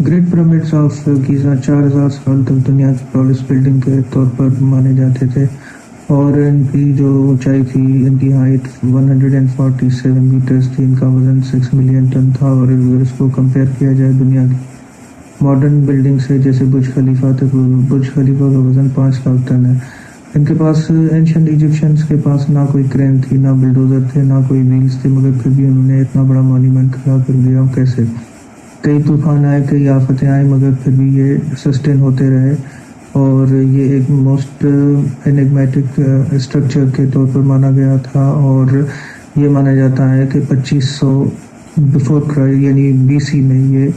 Great pyramids of گیزا 4000 سال تک دنیا کی ٹالسٹ بلڈنگ کے طور پر مانے جاتے تھے، اور ان کی جو اونچائی تھی، ان کی ہائٹ 147 میٹرز تھی، ان کا وزن 6 ملین ٹن تھا۔ اور اگر اس کو کمپیئر کیا جائے دنیا کی ماڈرن بلڈنگ سے، جیسے برج خلیفہ، تو برج خلیفہ کا وزن 5 لاکھ ٹن ہے۔ ان کے پاس اینشنٹ ایجپشنز کے پاس نہ کوئی کرین تھی، نہ بلڈوزر تھے، نہ کوئی ویلز تھے، مگر پھر بھی انہوں نے اتنا بڑا مانیمنٹ کھڑا کر دیا۔ کیسے؟ کئی طوفان آئے، کئی آفتیں آئیں، مگر پھر بھی یہ سسٹین ہوتے رہے، اور یہ ایک موسٹ انigmatic اسٹرکچر کے طور پر مانا گیا تھا۔ اور یہ مانا جاتا ہے کہ 2500 بفور کرائسٹ یعنی BC میں یہ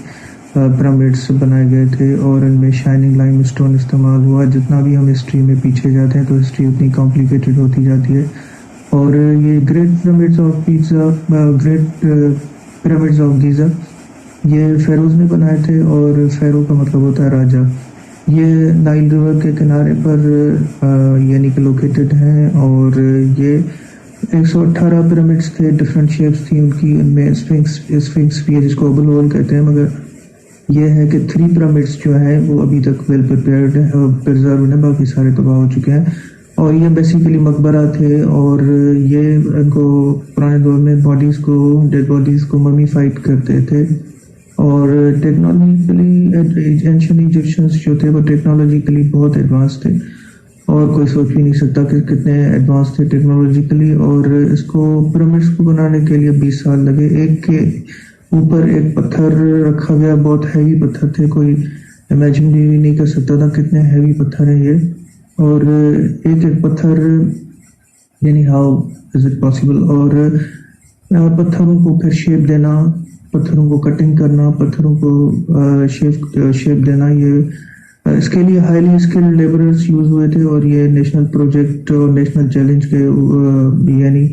پیرامڈس بنائے گئے تھے، اور ان میں شائننگ لائم اسٹون استعمال ہوا۔ جتنا بھی ہم ہسٹری میں پیچھے جاتے ہیں تو ہسٹری اتنی کمپلیکیٹڈ ہوتی جاتی ہے۔ اور یہ گریٹ پیرامڈس آف گیزا یہ فیروز نے بنائے تھے، اور فیرو کا مطلب ہوتا ہے راجہ۔ یہ نائل ریور کے کنارے پر یعنی کہ لوکیٹڈ ہیں، اور یہ 118 پیرامڈس تھے، ڈفرینٹ شیپس تھیں ان کی۔ ان میں اسفنکس بھی ہے جس کو ابل ہول کہتے ہیں، مگر یہ ہے کہ 3 پیرامڈس جو ہیں وہ ابھی تک ویل پرزرو ہیں، باقی سارے تباہ ہو چکے ہیں۔ اور یہ بیسیکلی مقبرہ تھے، اور یہ ان کو پرانے دور میں ڈیڈ باڈیز کو ممیفائڈ کرتے تھے۔ اور ٹیکنالوجیکلی اینشنٹ ایجپشنز جو تھے وہ ٹیکنالوجیکلی بہت ایڈوانس تھے، اور کوئی سوچ بھی نہیں سکتا کہ کتنے ایڈوانس تھے ٹیکنالوجیکلی۔ اور اس کو پیرامڈس کو بنانے کے لیے 20 سال لگے۔ ایک کے اوپر ایک پتھر رکھا گیا، بہت ہیوی پتھر تھے، کوئی امیجن بھی نہیں کر سکتا تھا کتنے ہیوی پتھر ہیں یہ۔ اور ایک پتھر یعنی ہاؤ از اٹ پاسبل، اور پتھروں کو پھر شیپ دینا، پتھروں کو کٹنگ کرنا، پتھروں کو شیپ دینا، یہ اس کے لیے ہائیلی اسکلڈ لیبررز یوز ہوئے تھے۔ اور یہ نیشنل پروجیکٹ اور نیشنل چیلنج کے یعنی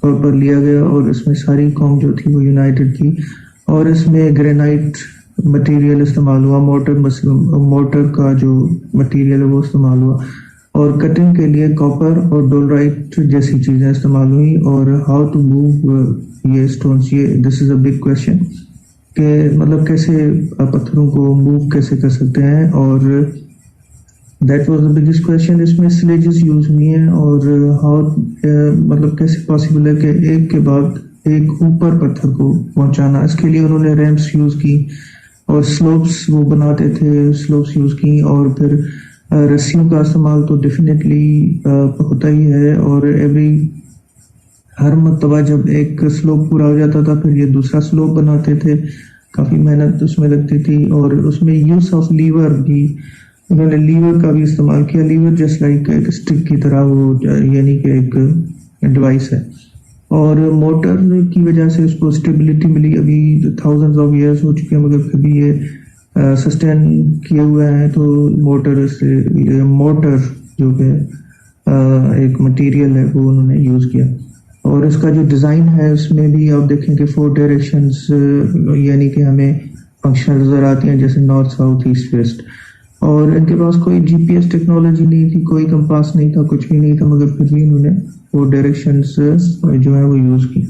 طور پر لیا گیا، اور اس میں ساری قوم جو تھی وہ یونائٹڈ تھی۔ اور اس میں گرینائٹ مٹیریل استعمال ہوا، مورٹر کا جو مٹیریل ہے وہ استعمال ہوا، اور کٹنگ کے لیے کاپر اور ڈولرائٹ جیسی چیزیں استعمال ہوئیں۔ اور ہاؤ ٹو موو یہ اسٹونس، یہ دس از اے بگ کویشچن کہ مطلب کیسے پتھروں کو موو کیسے کر سکتے ہیں، اور that was the biggest question. اس میں سلیجز یوز ہوئی ہیں، اور ہاؤ مطلب کیسے پاسبل ہے کہ ایک کے بعد ایک اوپر پتھر کو پہنچانا۔ اس کے لیے انہوں نے ریمپس یوز کی، اور سلوپس وہ بناتے تھے، سلوپس یوز کی، اور پھر رسیوں کا استعمال تو ڈیفینیٹلی ہوتا ہی ہے۔ اور ہر مرتبہ جب ایک سلوپ پورا ہو جاتا تھا پھر یہ دوسرا سلوپ بناتے تھے، کافی محنت اس میں لگتی تھی۔ اور اس میں یوز آف لیور بھی، انہوں نے لیور کا بھی استعمال کیا۔ لیور جسٹ لائک ایک اسٹک کی طرح وہ یعنی کہ ایک ڈیوائس ہے، اور موٹر کی وجہ سے اس کو اسٹیبلٹی ملی۔ ابھی تھاؤزنڈز آف ایئرس ہو چکے ہیں، مگر پھر بھی یہ سسٹین کیے ہوئے ہیں۔ تو موٹر جو کہ ایک مٹیریل ہے وہ انہوں نے یوز کیا۔ اور اس کا جو ڈیزائن ہے اس میں بھی آپ دیکھیں کہ 4 ڈائریکشنز یعنی کہ ہمیں فنکشن نظر آتی ہیں، جیسے نارتھ، ساؤتھ، ایسٹ، ویسٹ۔ اور ان کے پاس کوئی GPS ٹیکنالوجی نہیں تھی، کوئی کمپاس نہیں تھا، کچھ بھی نہیں تھا، مگر پھر بھی انہوں نے 4 ڈائریکشنز جو ہے وہ یوز کی۔